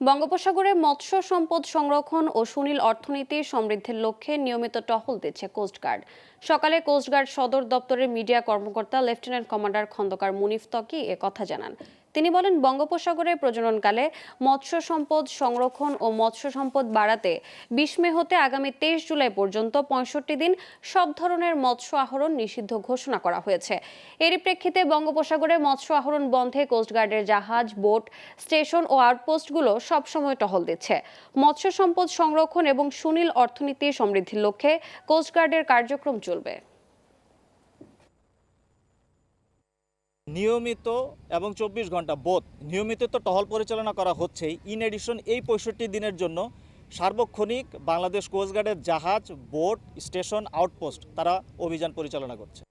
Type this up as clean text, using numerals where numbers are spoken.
বঙ্গোপসাগরে মৎস্য সম্পদ সংরক্ষণ ও সুনীল অর্থনীতি সমৃদ্ধির লক্ষ্যে নিয়মিত টহল দিচ্ছে কোস্টগার্ড। সকালে কোস্টগার্ড সদর দপ্তরের মিডিয়া কর্মকর্তা লেফটেন্যান্ট কমান্ডার খন্দকার মুনিফ ত্বকী এ কথা জানান। তিনি বলেন, বঙ্গোপসাগরে প্রজননকালে মৎস্য সম্পদ সংরক্ষণ ও মৎস্য সম্পদ বাড়াতে 20 মে হতে আগামী 23 জুলাই পর্যন্ত 65 দিন সব ধরনের মৎস্য আহরণ নিষিদ্ধ ঘোষণা করা হয়েছে। এরই প্রেক্ষিতে বঙ্গোপসাগরে মৎস্য আহরণ বন্ধে কোস্টগার্ডের জাহাজ, বোট, স্টেশন ও আউটপোস্টগুলো সবসময় টহল দিচ্ছে। মৎস্য সম্পদ সংরক্ষণ এবং সুনীল অর্থনীতি সমৃদ্ধির লক্ষ্যে কোস্টগার্ডের কার্যক্রম চলবে। নিয়মিত এবং 24 ঘন্টা বোধ নিয়মিত তো টহল পরিচালনা করা হচ্ছেই। ইন এডিশন এই 65 দিনের জন্য সার্বক্ষণিক বাংলাদেশ কোস্টগার্ডের জাহাজ, বোট, স্টেশন, আউটপোস্ট তারা অভিযান পরিচালনা করছে।